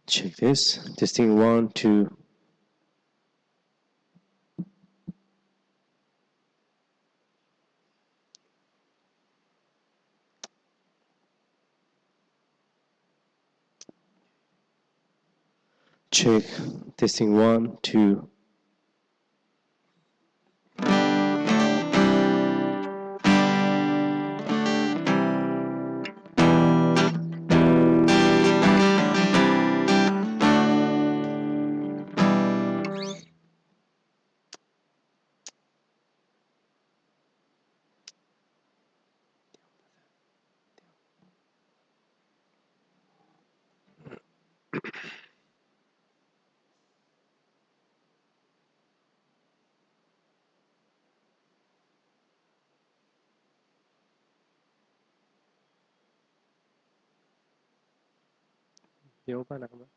Check this. Testing 1, 2. Check. Testing 1, 2. Di ba pa nakaba?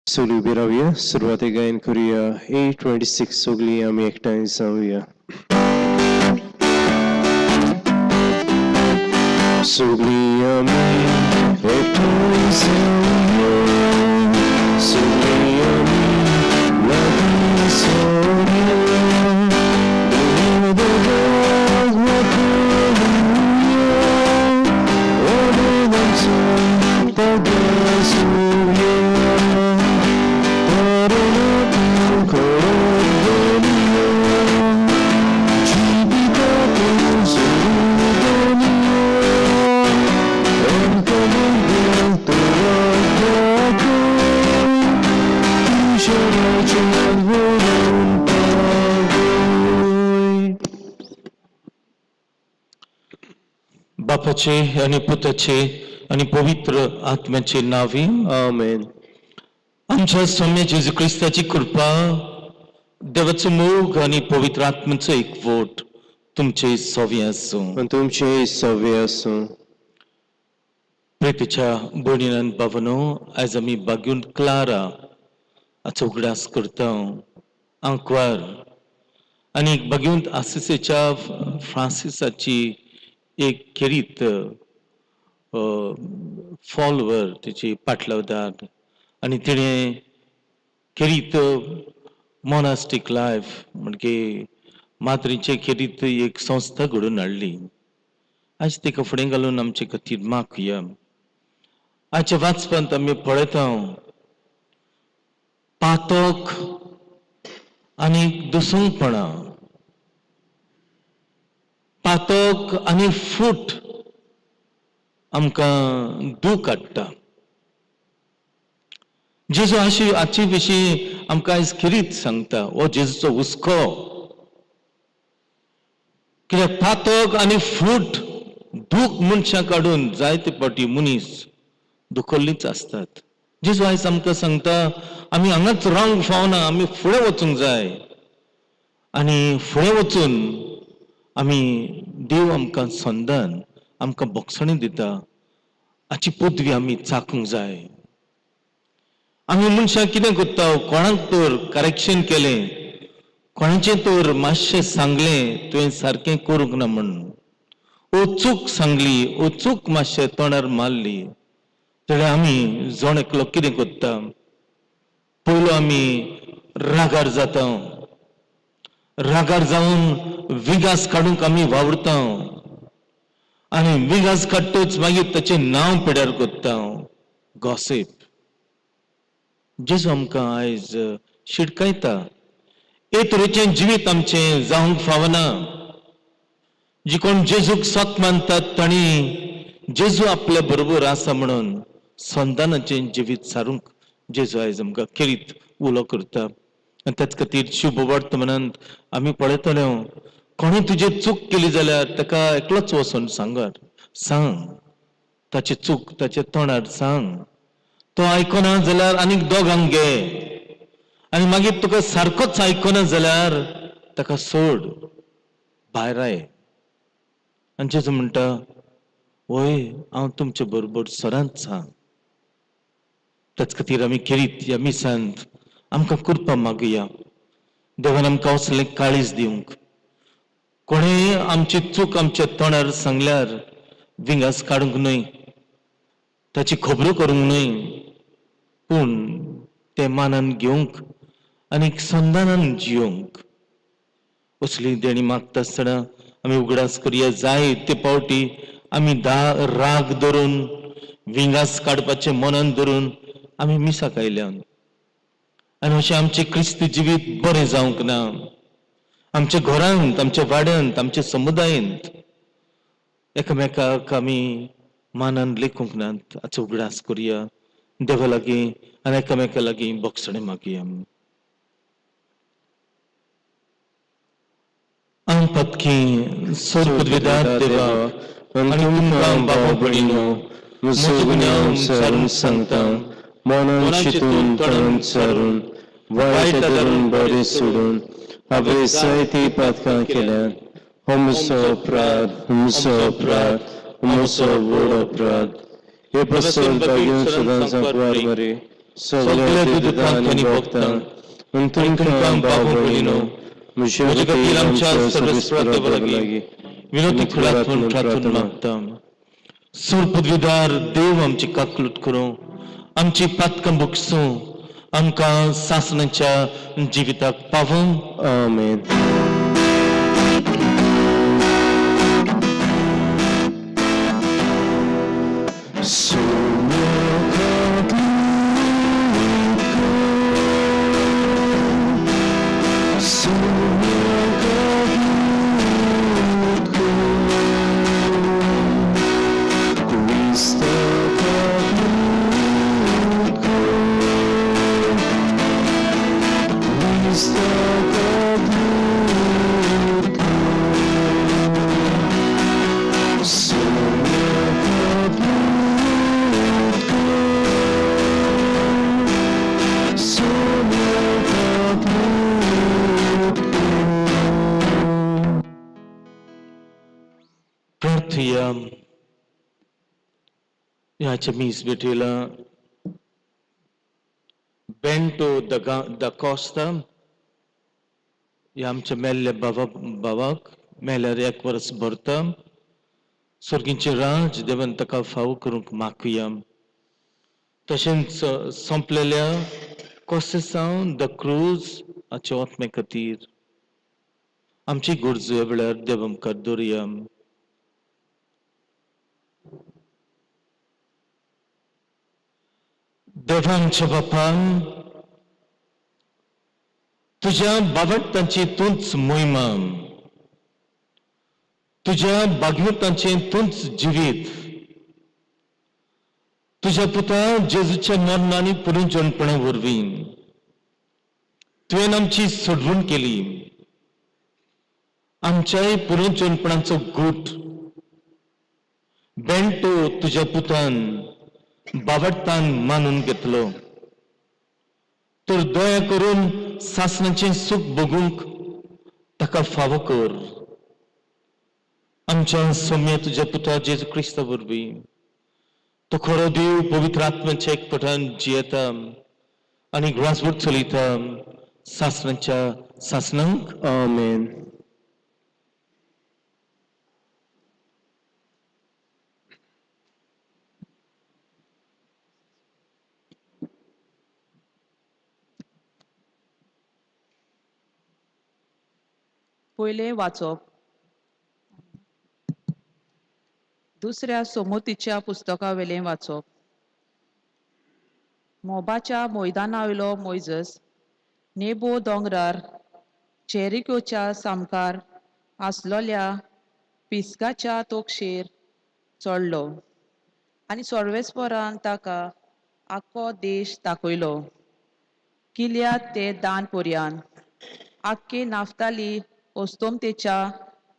Suli Biravia, Survatega in Korea, 826 Sugli Ami Ekta in Samvia. Sugli Ami Ekta in Samvia. Sugli Ami Labi Samvia. बापाचे आणि पुताचे आणि पवित्र आत्म्याचे नावी. आमेन. आमच्या सौम्य जेजू ख्रिस्ताची कृपा, देवाचं मोग आणि पवित्र आत्म्याचं एकवट तुमचे सव्य असो. पण तुमचे सव्य असो. प्रेतीच्या भयणीन भावनो, आज आमी बागुंत क्लारा हाचो उगडास करता. आंकवार आणि बागुंत आसिसेच्या फ्रांसिसाची एक खेरीत फॉलोवर, तिची पाटलावदार, आणि तिणे खेरीत मोनास्टिक लायफ म्हणजे मात्रेचे खेरीत एक संस्था घडून हाडली. आज तिका फुडें घालून आमचे खातीर मागुया. आजच्या वाचपांत आमी पळयता पातक आनी दुसंगपणा, पातक आनी फूट आमकां दूख हाडटा. जेजू हाचे विशीं आमकां आयज खेरीत सांगता, हो जेजूचो हुस्को. कित्याक पातक आनी फूट दूख मनशां काडून जायते फावटी मनीस दुखल्लीच असतात. जेजू आयज आमकां सांगता, आमी हांगाच रावंक फावना, आमी फुडें वचूंक जाय. आनी फुडें वचून आमी देव आमकां संदान आमकां बोगसणी दिता, हाची पदवी आमी चाखूंक जाय. आमी मनशां कितें करता, कोणाक तर करेक्शन केलें, कोणाचें तर मातशें सांगलें, तुवें सारकें करूंक ना म्हणून, ओ चूक सांगली, ओ चूक मातशें तोंडार मारली, जाल्यार आमी जोण एकलो कितें करता, पयलो आमी रागार जाता. रागार जावन विगास काडूंक आमी वावुरता. आनी विगास काडटच मागीर ताचें नांव पिड्यार करता, गॉसिप. जेजू आमकां आयज शिटकायता, हे तरेचें जिवीत आमचें जावंक फावना. जी कोण जेजूक सत मानतात तांणी जेजू आपल्या बरोबर आसा म्हणून संदानाचें जिवीत सारूंक जेजू आयज आमकां खेरीत उलो करता. आनी त्याच खातीर शुभ वर्तमानांत आमी पळयतले, कोणें तुजें चूक केली जाल्यार ताका एकलोच वचून सांग, ताची चूक ताच्या तोंडार सांग. तो आयकना जाल्यार आनीक दोगांक घे, आनी मागीर तुका सारकोच आयकना जाल्यार ताका सोड, भायर आय. आनी जेजू म्हणटा, वय हांव तुमचे बरोबर सदांच आसा. त्याच खातीर आमी खेरीत ह्या मिसांत आमकां कृपा मागुया. देवान आमकां असलें काळीज दिवंक. कोणें आमची चूक आमच्या तोंडार सांगल्यार विंगास काडूंक न्हय, ताची खबरो करूंक न्हय, पूण ते मानान घेवंक आनी संदानान जियोंक. असली देणी मागता आसतना आमी उगडास करया. जायते पावटी आमी राग धरून, विंगास काडपाचे मनान धरून आमी मिसाक आयल्या. आनी अशें आमचें क्रिस्त जिवीत बरें जावंक ना. आमच्या घरांत, आमच्या वाड्यांत, आमच्या समुदायांत एकामेकाक आमी मानान लेखूंक नात. हाचो उगडास करया देवा लागीं आनी एकामेका लागीं बोगसणे मागुया. आमपतकी सोर्पद्विदात देवा आनी तुमकां भाव भयणीनो, म्हजो गुन्यांव सारून सांगता, मनान चिंतून तोंडान सारून, वायट धरून बरें सोडून हांवें जायती पातकां केल्यात. हो म्हजो अपराध, म्हजो अपराध, म्हजो व्हड अपराध. हे पसल बागेन सदांच वार बरे सगळ्या दुदांत आनी भोगतां. आनी तुमकां भाव भयणीनो, म्हज्या खातीर आमच्या सर्वेस्परा लागीं विनोदी खुलातून प्रार्थना मागता. सोर्पद्विदार देव आमची काकलूट करूं, आमची पातकां भोगसूं, आमकां सासणाच्या जिविताक पावूं. आमेन. थुया ह्याच्या मीस भेटेला बेंटो दा कॉस्ता ह्या आमच्या मेल्ल्या भावाक मेल्यार 1 वर्स भरता सर्गींचे राज देवान ताका फावो करूंक मागुया तशेंच संपलेल्या कोसेसांव द क्रूज हाचे आत्मे खातीर आमची गरजो ह्या वेळार देव आमकां दवरया देवांच्या बापान तुझ्या बाबतांची तूंच मोहिमा तुझ्या भागवतांचे तूंच जिवीत तुझ्या पुता जेजूच्या मरणांनी पुनर्जन्मपणा वरवीं तुवें आमची सोडवण केली आमच्याय पुनर्जन्मपणाचो घोट बेंटो तुझ्या पुतान बाबतान मानून घेतलो तर दया करून सासणाचे सुख भोगूंक ताका फावो कर आमच्या सौम्य तुझ्या पुता जेजू क्रिस्ता वरवीं तो खरो देव पवित्र आत्म्याच्या एकपटान जियेता आनी ग्रासभर चलयता सासणाच्या सासणांक आमेन. पयलें वाचप दुसऱ्या सोमोतीच्या पुस्तका वेलें वाचप मोबाच्या मैदाना वयलो मोइजस नेबो दोंगरार चेरिकोच्या सामकार आसलोल्या पिस्गाच्या तोकशेर चडलो आनी सर्वेस्परान ताका आख्खो देश दाखयलो किल्यात ते दान पर्यान आख्खे नाफ्ताली ओस्तोमतेच्या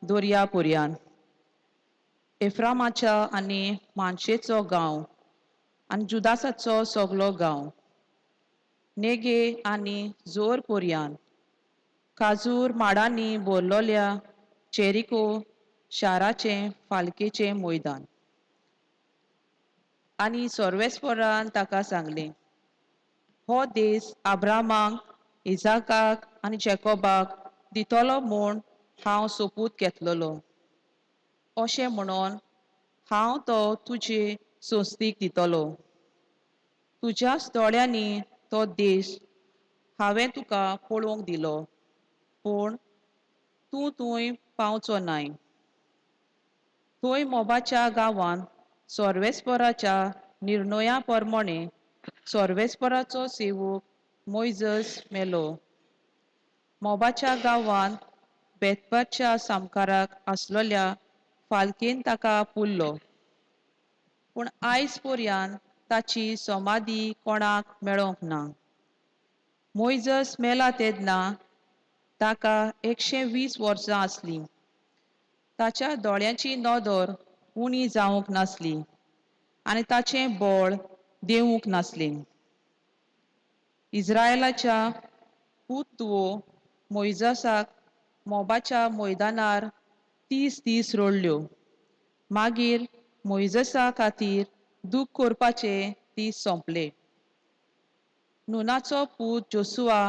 दर्या पर्यान एफ्रामाच्या आनी मानशेचो गांव आनी जुदासाचो सगलो गांव नेगे आनी जोर पर्यान काजूर माडांनी भरलोल्या चेरिको शाराचे फालकेचे मैदान आनी सर्वेस्परान ताका सांगलें हो देश आब्रामाक इजाकाक आनी जॅकोबाक दितलो म्हूण हांव सोपूत घेतलोलो अशें म्हणून हांव तो तुजे सोंस्तीक दितलो तुज्याच दोळ्यांनी तो देश हांवें तुका पळोवंक दिलो पूण तूं थंय पावचो नाय थंय मोबाच्या गांवांत सर्वेस्पराच्या निर्णया प्रमाणे सर्वेस्पराचो सेवक मोइजस मेलो मोबाच्या गांवांत बेतपाच्या सामकाराक आसलोल्या फालकेन ताका पुरलो पूण आयज पर्यान ताची समाधी कोणाक मेळोंक ना मोइजस मेला तेदना ताका 120 वर्सां आसलीं ताच्या दोळ्यांची नदर उणी जावंक नासली आनी ताचें बळ देंवूंक नासलें इस्रायेलाच्या पुतवो मोइजसाक मोबाच्या मैदानार 30 दीस रोळ्ळ्यो मागीर मोइजसा खातीर दूख करपाचे दीस सोंपले नुनाचो पूत जोसुआ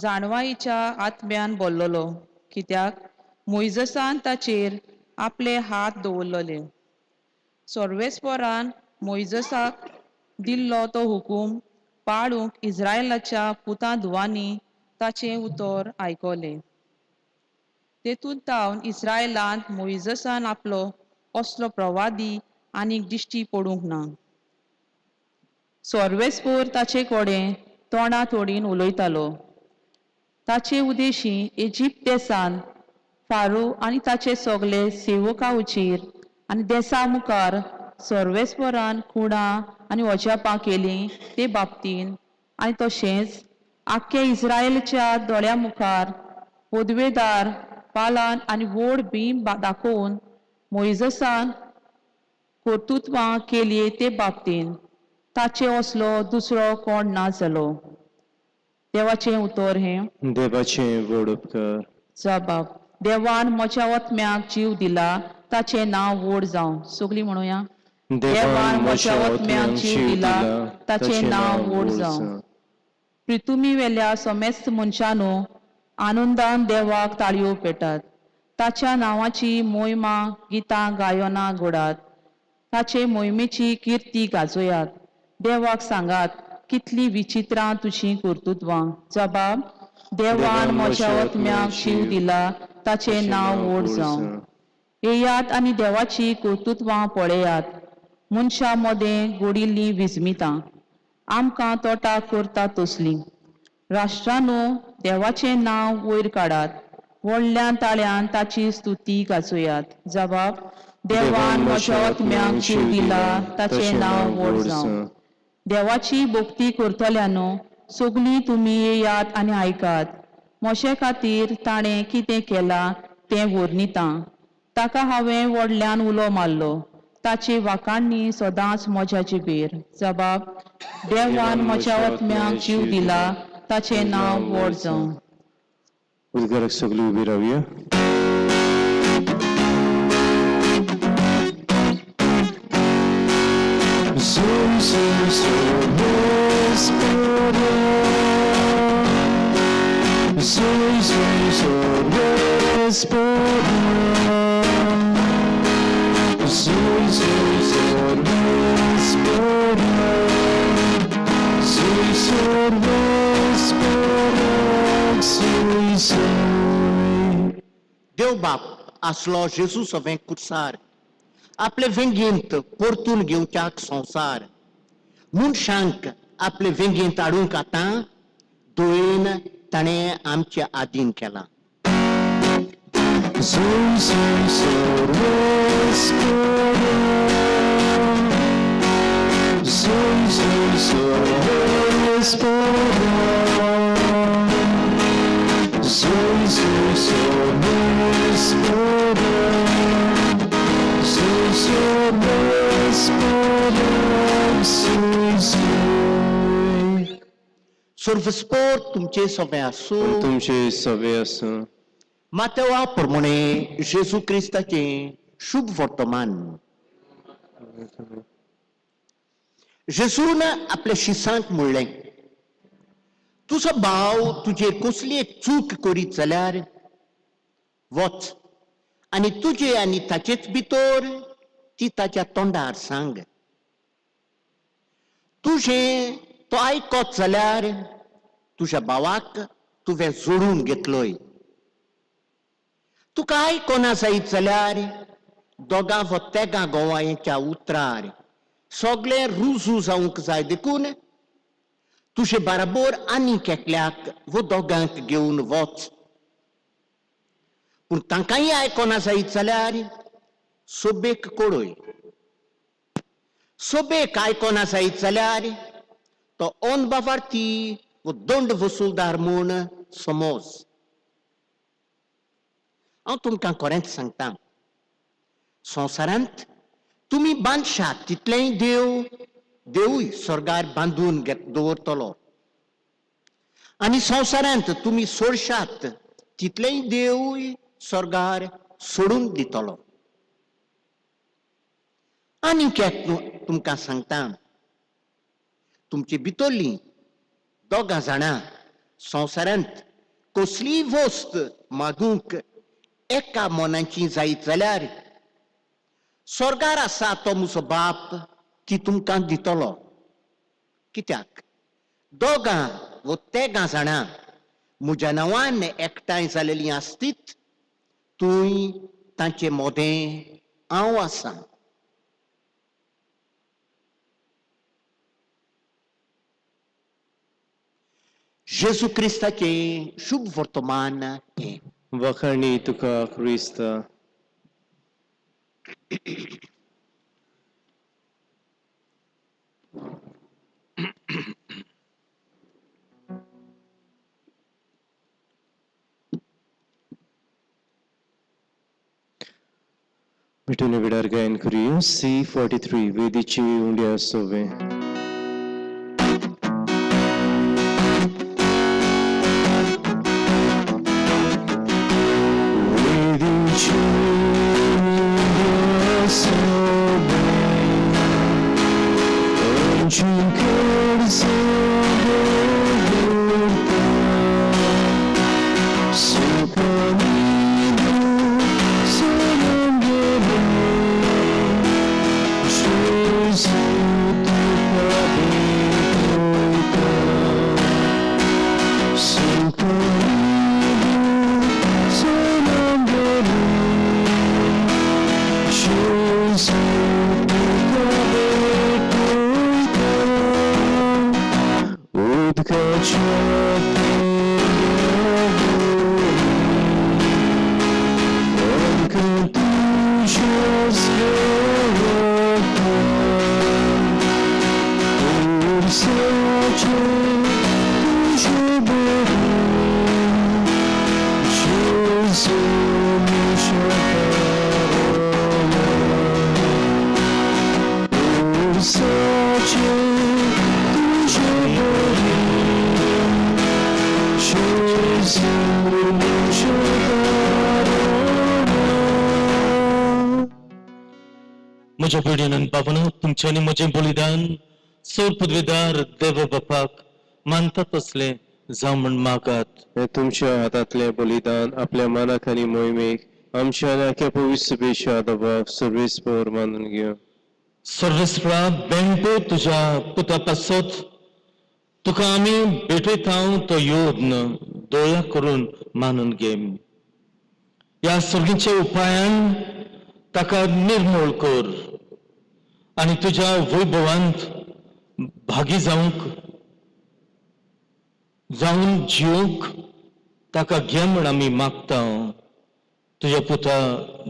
जाणवाईच्या आत्म्यान बोल्लोलो कित्याक मोइजसान ताचेर आपले हात दवरलोले सर्वेस्परान मोइजसाक दिल्लो तो हुकूम पाळूंक इस्रायेलाच्या पुतां धुवांनी ताचें उतर आयकलें तेतून तावन इस्रायेलांत मोइजसान आपलो असलो प्रवादी आनीक दिश्टी पडूंक ना सर्वेस्पर ताचे कडेन तोंडां तोडीन उलयतालो ताचे उदेशी इजिप्त देसान फारो आनी ताचे सगळे सेवकां उचेर आनी देसा मुखार सर्वेस्परान खुणां आनी अजापां केलीं ते बाबतीन आनी तशेंच आख्खे इस्रायेलच्या दोळ्यां मुखार पोदवेदार पालान आनी व्हड भीम दाखोवन मोइजसान कर्तुत्वां केली ते बाबतीन ताचे असलो दुसरो कोण ना जालो देवाचें उतर हें देवाचें व्हड उपकार जबाब देवान म्हज्या आत्म्याक जीव दिला ताचे नाव व्हड जावं. सगळीं म्हणुया. देवान म्हज्या आत्म्यांक जीव दिला, ताचे नाव व्हड जावं. पृथ्वी वेल्या समेस्त मनशांनो आनंदान देवाक ताळयो पेटात. ताच्या नांवाची मोहिमा गितां गायनां घोडात. ताचे मोहिमेची किर्ती गाजोयात. देवाक सांगात कितली विचित्रां तुझीं कर्तुत्वां. जबाब देवान म्हज्या आत्म्यांक जीव दिला, ताचे नाव व्हड जावं. येयात आनी देवाची कर्तुत्वां पळयात. मनशां मदें घोडिल्लीं विस्मितां आमकां तोटा करता तसलीं. राष्ट्रांनो देवाचें नांव वयर काडात. व्हडल्या ताळ्यान ताची स्तुती गाजोयात. जबाब देवान म्हज्या आत्म्यांक जीव दिला, ताचें नाव व्हड जावं. देवाची भक्ती करतल्यांनो सगळीं तुमी येयात आनी आयकात. म्हजे खातीर ताणें कितें केलां तें वर्णितां. ताका हांवें व्हडल्यान उलो मारलो. ताची वाखाणणी सदांच म्हज्या जिबेर. जबाब देवान म्हज्या आत्म्यांक जीव दिला, ताचें नाव व्हड जावं. उद्गारक सगळीं उबी रावया. देव बाप आसलो जेजूस हांवें कुर्सार आपले वेंगेंत परतून घेवच्याक संवसार मनशांक आपले वेंगेंत हाडूंक आतां दोयेन ताणें आमच्या आदीन केलां. सर्वस्पोर तुमचे सवे आसूं. तुमचे सवे आसूं. मातेवा प्रमाणे जेजू क्रिस्ताचे शुभ वर्तमान. जेजून आपल्या शिसांक म्हणलें तुजो भाव तुजेर कसली एक चूक करीत जाल्यार वच आनी तुजे आनी ताचेच भितर ती ताच्या तोंडार सांग. तुजें तो आयकत जाल्यार तुज्या भावाक तुवें जोडून घेतलोय. तुका आयकोना जायत जाल्यार दोगां व तेगां गोवांच्या उतरार सगळें रुजू जावंक जाय देखून तुजे बराबर आनीक एकल्याक वो दोगांक घेवन वच. पूण तांकांय आयकोना जायत जाल्यार सोबेक कळय. सोबेक आयकोना जायत जाल्यार तो अनबावार्थी वो दंड वसूलदार म्हूण समज. हांव तुमकां खरेंच सांगतां संवसारांत तुमी बांदशात तितलेंय देवूय स्वर्गार बांदून दवरतलो आनी संवसारांत तुमी सोडशात तितलेंय देवूय स्वर्गार सोडून दितलो. आनीक एक तुमकां सांगतां तुमचे भितरलीं दोगां जाणां संवसारांत कसलीय वस्त मागूंक एका मोनाची जायत जाल्यार स्वर्गार आसा तो म्हजो बाप ती तुमकां दितलो. कित्याक दोगां वो तेगां जाणां म्हज्या नांवान एकठांय जालेलीं आसतीत थंय तांचें मोदें हांव आसां. जेजू क्रिस्ताचें शुभ वर्तमान हें. वखाणी तुका क्रिस्ता. मिठुने विडार गायन करूया. C43 वेदीची उंड्या सोवे. वेदीची म्हज्या पिढीन बाबनो तुमच्यानी म्हजें बलिदान सौर पदवीदार देव बापाक मानता तसले जावं म्हण मागात. हे तुमच्या हातांतले बलिदान आपल्या मनाक आनी मोहिमेक आमच्या नाक्या पवित्र सभेच्या आदाबाक सर्वेस्पर मानून घेवं. सर्वेस्परा बेंटो तुझ्या पुता पासत तुका आमी भेटयता तो योद्न दोया करून मानून घे. या सर्गीच्या उपायान ताका निर्मूळ कर आणि तुझ्या वैभवांत भागी जाऊन जिवंक ताका घे म्हण आमी मागता तुझ्या पुता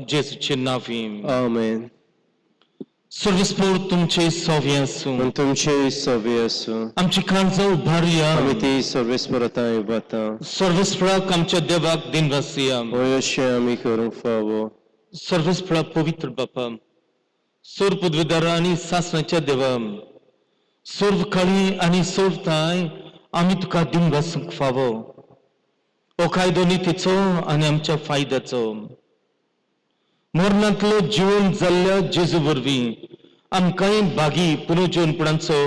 जेसूचे नांवीं. आमेन. सर्वेस्पर तुमचे सोवे आसूं. पण तुमचे सवे आसूं. आमची काळजां उबारया. आमी ती सर्वेस्परताय उबारता. सर्वेस्पराक आमच्या देवाक दिनवासिया. होय अशें आमी करूंक फावो. सर्वेस्परा पवित्र बापा, सौर पदवीदारा आनी सासणाच्या देवा, सर्व काळी आनी सर्वताय आमी तुका दिनवासूंक फावो. हो कायदो नितीचो आनी आमच्या फायद्याचो. मरणांतलो जिवन जाल्ल्या जेजू वरवीं आमकांय बागी पुनर्जीवनपणाचो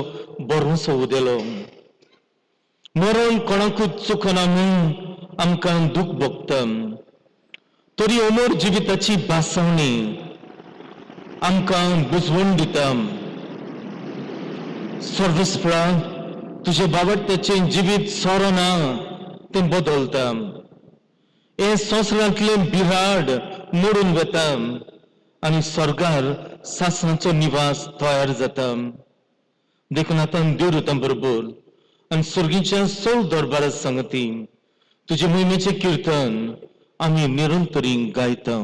भरवंसो उदेलो. मरण कोणाकूच चुकना म्हूण आमकां दूख भोगता. तरी अमर जिविताची बासवणी आमकां बुजवण दिता. सर्वेस्परा तुझे बाबड्याचें जिवीत सोरो ना तें बदलता. हे संवसारांतलें बिराड मोडून वता आनी स्वर्गार सासणाचो निवास तयार जाता. देखून आतां देव रुतां बरोबर आनी सर्गीच्या सौर दरबारा संगती तुजे मोहिमेचें कीर्तन आमी निरंतरी गायता.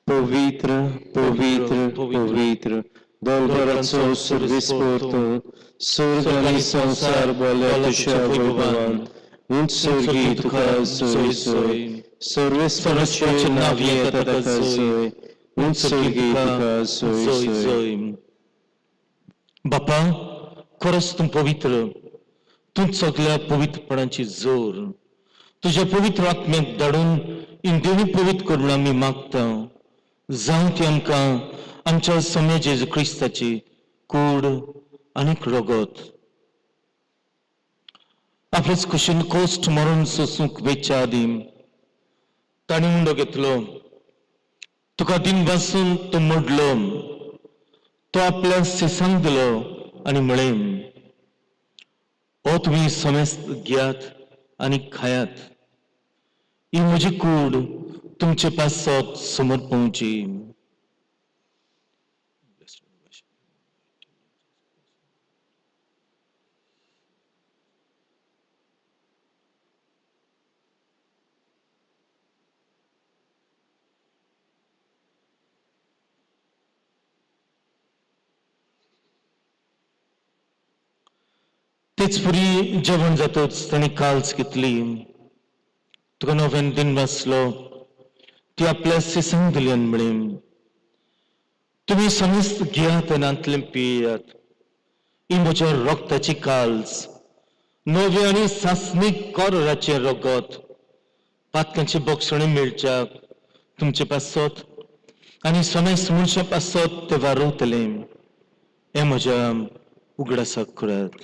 पवित्र पवित्र पवित्र दरबाराचो सर्वेस्पर तूं, स्वर्ग आनी संसार बोल्या तुज्या वैभवान. उंच सर्गी तुका सोय सोय. सर्वेस्पराचें नांव येता ताका सोय. उंच सर्गी तुका सोय सोय. बापा, खरोच तूं पवित्र. तूं सगळ्या पवित्रपणाची जोर तुझ्या पवित्र आत्म्याक धाडून इंदिणी पवित्र करून आमी मागता. जावं ती आमकां आमच्या सम्य जेजू क्रिस्ताची कूड आनी रगत. आपलेच कुशीन कोस्ट मरून सोसूंक वेच्या आदी ताणी मुंडो घेतलो. तुका दिनवासून तो मोडलो. तो आपल्या सिसांक दिलो आनी म्हळें, हो तुमी समेस्त घेयात आनी खायात. ही म्हजी कूड तुमचे पासत समोर पावची. तेच पुरी जेवण जातच ताणी काल्स घेतली. तुका नव्यान दिन वाचलो. ती आपल्या सिसांक दिली आनी म्हळें, तुमी समेस्त घेयात आनी आंतलें पियेयात. ही म्हज्या रगताची काल्स, नवे आनी सासणीक कोराचें रगत. पातकांची बोक्षणे मेळच्याक तुमचे पासत आनी सोमेस मनशां पासत ते वारोवतले हे म्हज्या उगडासाक करात.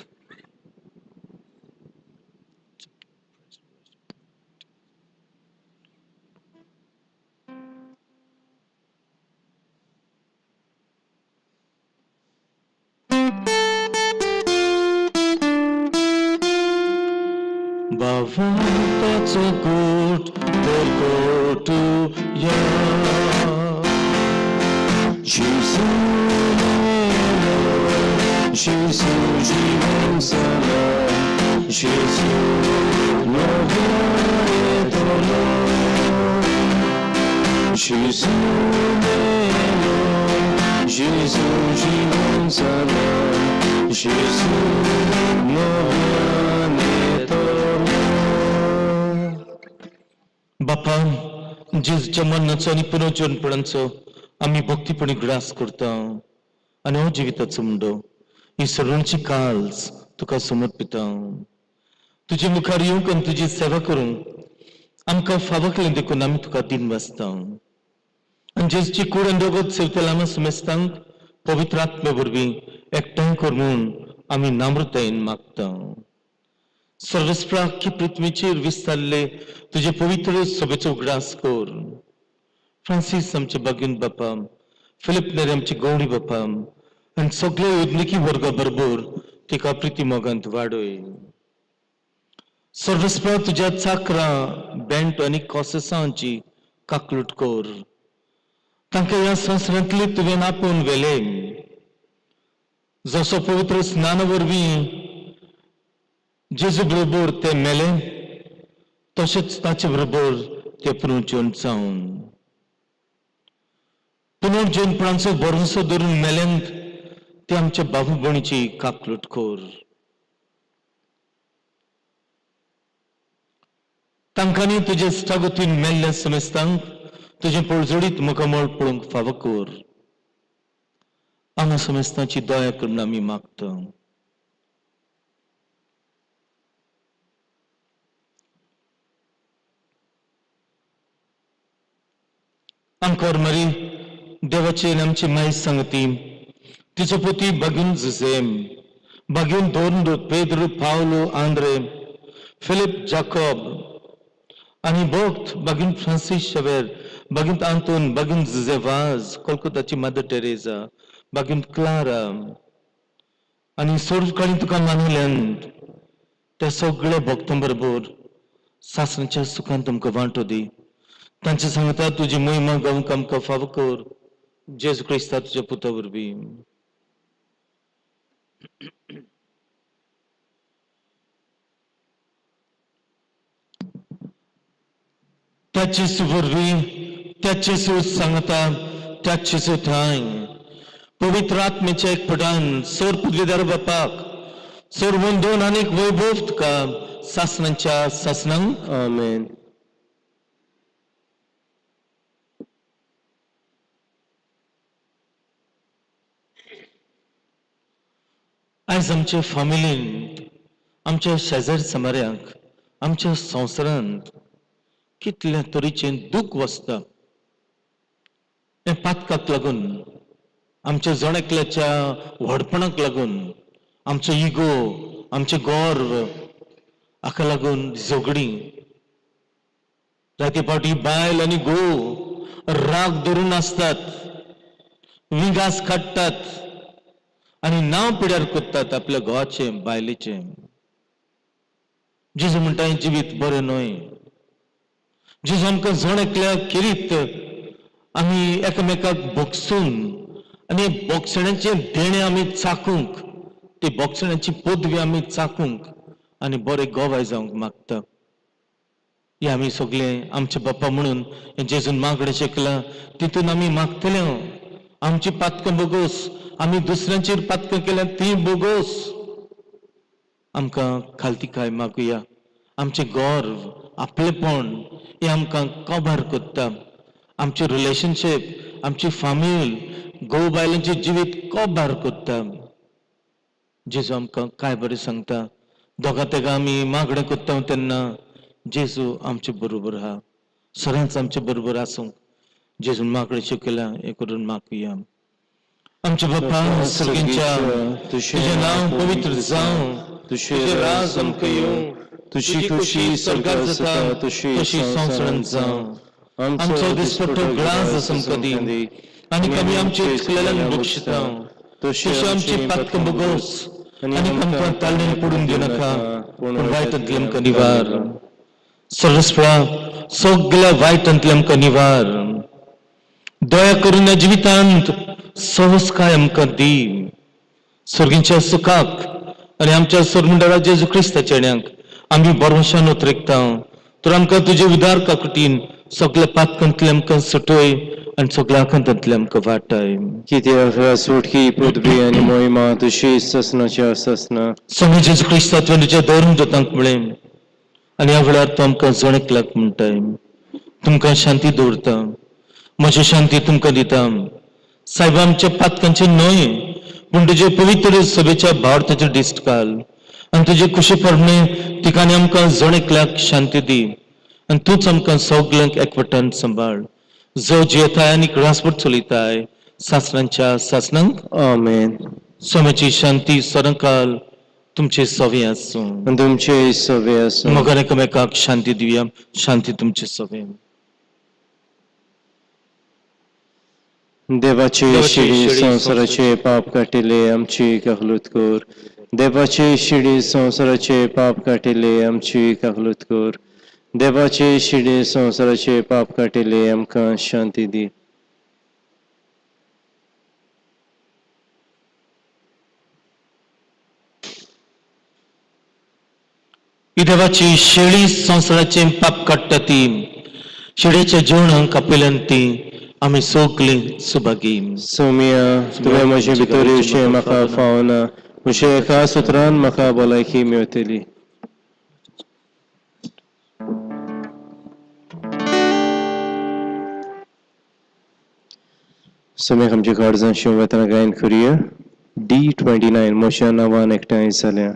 Bawato gut berkotu ya Jésus Jésus जीवन सला Jésus l'envoie étonnant Jésus Jésus जीवन सला Jésus l'envoie बापा जेजूच्या मरणाचो आनी पुनर्जीवनपणाचो आमी भक्तीपणी ग्रास करता आनी हो जिविताचो मुंडो ही सर्वांची काल्स तुका समर्पिता. तुजे मुखार येवंक आनी तुजी सेवा करूंक आमकां फावो केलें देखून आमी तुका दिन वाजता आनी जेजूची कूड आनी दोगोत सेवतले आमी सुमेस्तांक पवित्र आत्मे वरवीं एकठांय कर म्हूण आमी नामृतायेन मागता. सर्वस्प्राख्य पृथ्वीचेर विस्तारले तुझे पवित्र सभेचो उगडास कर. फ्रांसीस आमचे बागीन बापा, फिलिप नेरे आमचे गवळी बापा आनी सगळे उद्निकी वर्गा बरोबर तिका प्रिती मोगांत वाडय. सर्वस्प्रा तुझ्या चाकरां बेंट आनी कॉसेसांची काकलूट कर. तांकां ह्या संवसारांतली तुवें आपोवन व्हेले. जसो पवित्र स्नाना वरवीं जेजू बरोबर ते मेले तशेंच ताचे बरोबर ते पुनर्जीवन जावन पुनर्जीवनपणाचो भरवंसो धरून मेल्यांत ते आमच्या भाऊ भयणीची काकलूट कर. तांकांनी तुजे इश्टागतीन मेल्ल्या समेस्तांक तुजे पळजडीत मुखामळ पळोवंक फावो कर. आमी समेस्तांची दया करून आमी मागता. आमकां मरी देवाची आमची माय सांगती तिचो पुती बागीन जुझेम बागीन दोन पेद्रो पावलो आंद्रे फिलिप जाकोब आनी भोक्त बागीन Francis शेवेर बागीन Anton बागीन जुझेवाज कोलकाताची mother Teresa बागीन Clara आनी सोडकाळी तुका मानिल्ल्यान त्या सगळ्या भक्तां बरोबर सासणाच्या सुखांत तुमकां वांटो दी. तांचे सांगता तुजी महिमा गावंक आमकां फावो कर. जेजू क्रिस्ता तुज्या पुता वरवीं. त्याचे वरवीं त्याचे सांगता त्याचे थंय पवित्र आत्मेच्या एकपटान सोर पदवीदार बापाक सोर वंदन आनीक वैभव तुका सासणांच्या सासणांक आमेन. आज आमच्या फॅमिलींत आमच्या शेजार समाऱ्यांक आमच्या संवसारांत कितल्या तरेचें दूख वसता. हे पातकाक लागून आमच्या जण एकल्याच्या व्हडपणाक लागून आमचो इगो आमचे गर्व हाका लागून झगडी राती पावटी बायल आनी घोव राग धरून आसतात विगास काडटात आनी नांव पिड्यार कोत्तात आपल्या घोवाचे बायलेचे. जेजू म्हणटा हें जिवीत बरें न्हय. जेजू आमकां जण एकल्या किरीत आमी एकामेकाक बोगसून आनी बोगसण्याचे देणे आमी चाकूंक ती बोगसण्याची पदवी आमी चाकूंक आनी बरे गोवाय जावंक मागता. हे आमी सगळे आमचे बाप्पा म्हणून जेजून मागडे शिकला तितून आमी मागतले. आमची पातकां बोगोस आमी दुसऱ्यांचेर पातकां केल्या ती बोगोस आमकां खालती मागुया. आमचे गर्व आपलेपण हे आमकां कबार कोत्ता. आमचे रिलेशनशीप आमची फामील घोव बायलांचे जिवीत कबार कोत्ता. जेजू आमकां काय बरें सांगता. दोगां तेगा आमी मागणें कोत्ता तेन्ना जेजू आमचे बरोबर आहा. सदांच आमचे बरोबर आसूंक जेजून माकडे चुकला हे करून मागूया. आमच्या बाप्पा सर्गींच्या तुझे नाव पवित्र जावं, तुझे राज आमकां येवं, तुझी खुशी स्वर्गात जाता तशी संवसारांत जावं. आमचो दिसपट्टो ग्लास आमकां दी आनी आमी आमचे चुकलेल्यांक बक्षिता तशी आमची पातकां बोगोस आनी आमकां ताळणेन पडून दिव नाका पूण वायटांतली आमकां निवार. सरस्वळा सगळ्या वायटांतली आमकां निवार. दया करून ह्या जिवितांत सहज आमकां दी. सर्गींच्या सुखाक आनी आमच्या सरमुंडळा जेजू क्रिस्ताच्या येण्याक आमी भरवशान उतरिकता. तर आमकां तुजे उदार काकुटीन सगळ्या पातकांतले आमकां सुटय आनी सगळ्या आकांतांतले आमकां वाटाय. कित्याक सुटकी पदवी आनी मोहिमा तुशी ससनाच्या ससना समय जेजू क्रिस्तांतल्यान तुज्या दवरून जातांक म्हळें आनी ह्या वेळार तो आमकां जणेक लाग म्हणटाय. तुमकां शांती दवरता, म्हजी शांती तुमकां दिता. सायबा आमच्या पातकांचे न्हय पूण तुजे पवित्र सभेच्या भावार्थाचेर दिश्ट घाल आनी तुजे खुशी परणे तिका आनी आमकां जण एकल्याक शांती दी आनी तूंच आमकां सगळ्यांक एकवटान सांबाळ. जो जियेताय आनी रासभर चलयताय सासणांच्या सासणांक आमेन. स्वामीची शांती सदांकाल तुमचे सवे आसूं. आनी तुमचे सवे आसूं. मग एकामेकाक शांती दिवया. शांती तुमचे सवे. देवाचे शिडी संवसाराचे पाप काटिले आमची काकलूत कोर. देवाचे शिडी संवसाराचे पाप काटिले आमची काकलूत कोर. देवाचे शिडी संवसाराचे पाप काटिले आमकां शांती दी. ही देवाची शेळी संवसाराचे पाप काडटा ती. शेळीच्या जेवणाक आपयल्यान ती आमी सगळीं सुभागी. सोमिया तुवें म्हजे भितर येवचें म्हाका फावना, म्हज्या एका सुत्रान म्हाका भलायकी मेळटली. सोम्याक आमच्या काळजां शिवताना गायन करुया. D29 म्हज्या नांवान एकठांय जाल्या.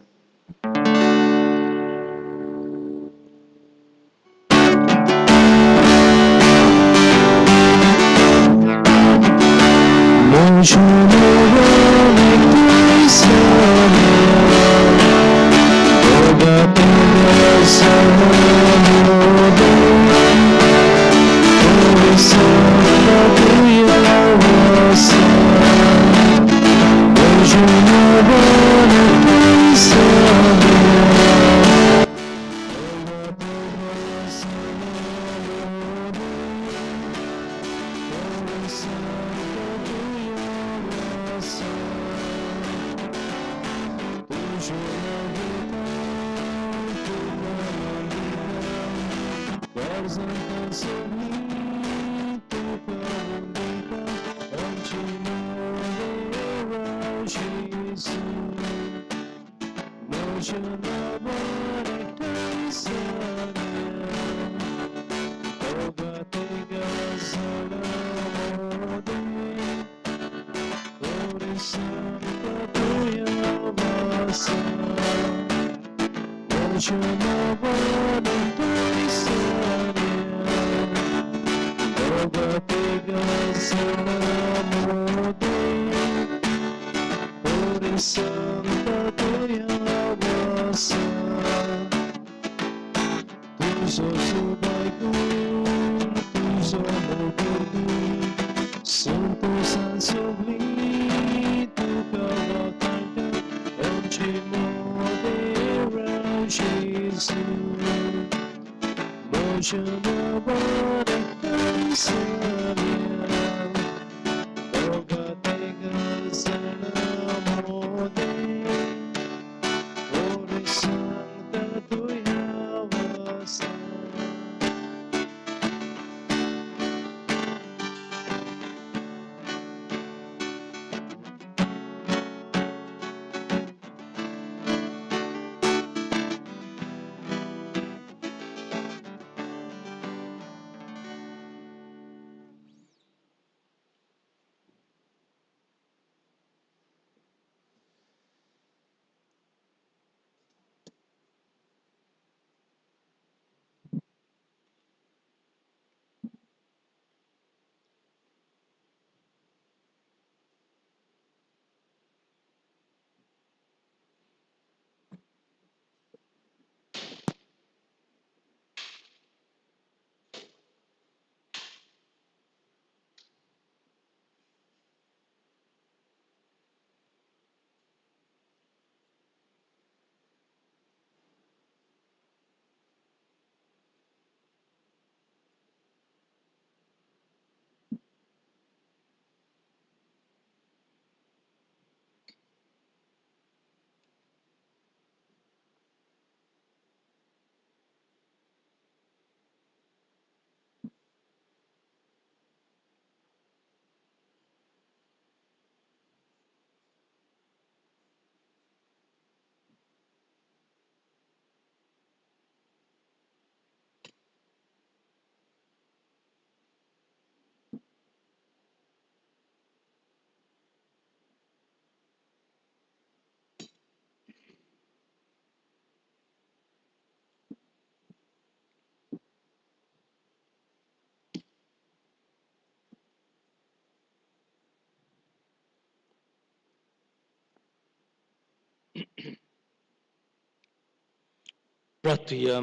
प्रार्थूया.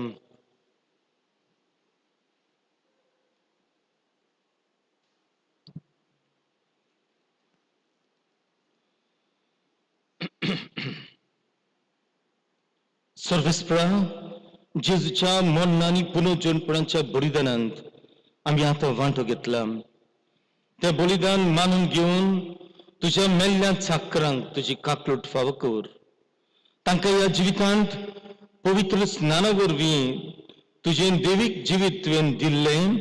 सर्वेस्परा जेजूच्या मरण आणि पुनरुज्जीवनपणाच्या बलिदानांत आम्ही आता वांटो घेतला. ते बलिदान मानून घेऊन तुझ्या मेल्ल्या चाकरांक तुझी काकलूट फावो कर. तांकां ह्या जिवितांत पवित्र स्नाना वरवीं तुजें देवीक जिवीत तुवें दिल्लें,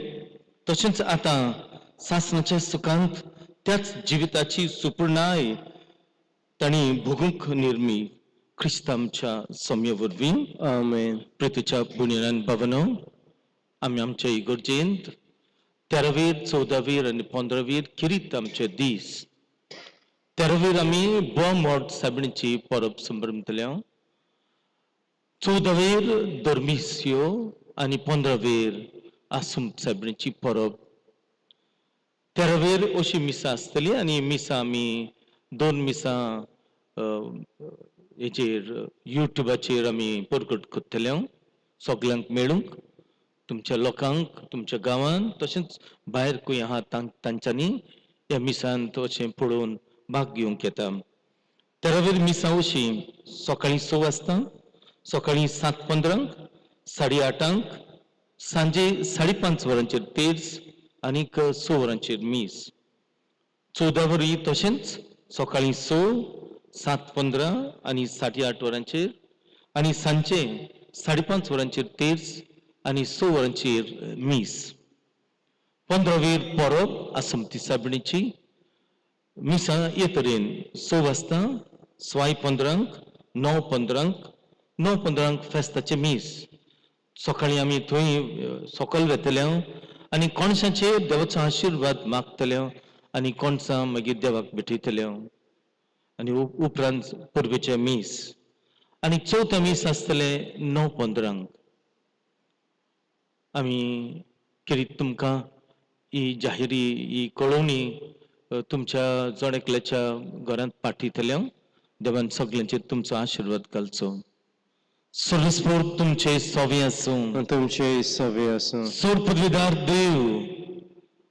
तशेंच आतां सासणाच्या सुखांत त्याच जिविताची सुपूर्णाय तांणी भोगूंक निर्मी ख्रिस्त आमच्या सौम्य वरवीं. आमेन. प्रितीच्या पुण्यान भावनो, आमी आमच्या इगर्जेंत 13वेर 14वेर आनी 15वेर किरीत आमचे दीस. 13वेर आमी बोमोट साबणेची परब संभ्रमतले. 14वेर दर्मिस्यो आनी 15वेर आसुंब साबणेची परब. 13वेर अशी मिसा आसतली आनी मिसा आमी 2 मिसा हेचेर युट्यूबाचेर आमी प्रकट करतले सगळ्यांक मेळूंक, तुमच्या लोकांक, तुमच्या गांवांत, तशेंच भायर खंय आहा तांच्यांनी ह्या मिसांत अशें पळोवन भाग घेवंक येता. 13वेर मिसा अशी सकाळीं 6 वाजता, सकाळीं 7:15, 8:30, सांजे 5:30 वरांचेर तेर्स आनीक 6 वरांचेर मीस. 14वरी तशेंच सकाळीं 6, 7:15 आनी 8:30 वरांचेर आनी सांजे 5:30 वरांचेर तेर्स आनी 6 वरांचेर मीस. 15वेर परब आसमती साबणेची मिसा हे तरेन 6 वाजता, 15:15, 9:15, 9:15 फेस्ताचे मीस. सकाळीं आमी थंय सकयल वेतले आनी कोणशाचेर देवाचो आशिर्वाद मागतले आनी कोणसां मागीर देवाक भेटयतले आनी उपरांत पुर्वेचे मीस. आनी चवथे मीस आसतले 9:15. आमी किरीत तुमकां ही जाहिरी ही कळोवणी तुमच्या जण एकल्याच्या घरांत पाठयतले. देवान सगळ्यांचेर तुमचो आशिर्वाद घालचो. सर्वेस्पोर तुमचे सोवे आसूं. तुमचे सवे आसूं. सोर पदवीदार देव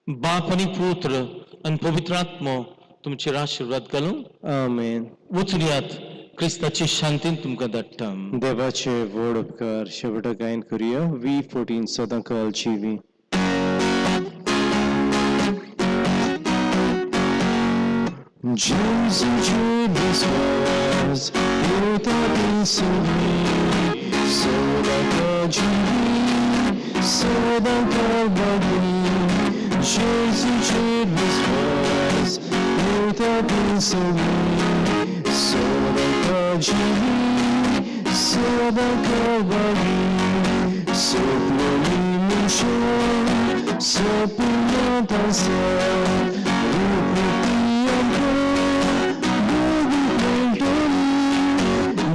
बाप आनी पुत्र आनी पवित्र आत्मो तुमचेर आशिर्वाद घालूं. आमेन. वचून यात, क्रिस्ताची शांतीन तुमकां धाडटा. देवाचे व्हड उपकार शेवटाक गायन करुया. V14 सदांकाल जिवी. Jesus, Jesus was, eu também sorri, sou da Cadivi, sou da Calvary. Jesus, Jesus was, eu também sorri, sou da Cadivi, sou da Calvary. Sou no chão, sou pulando ao céu,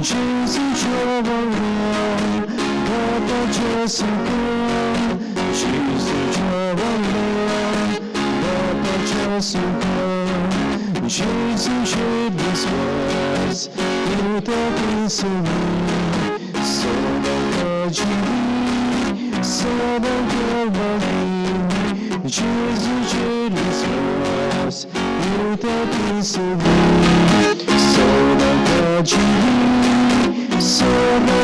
Jesus, Jehovah, Papa, Jessica, Jesus, Jehovah, Papa, Jessica, Jesus, Jesus was, eu também sorri, sou da Cadivi, sou da Calvary. Jesus, Jesus was, eu também sorri, sou da Cadivi, sou da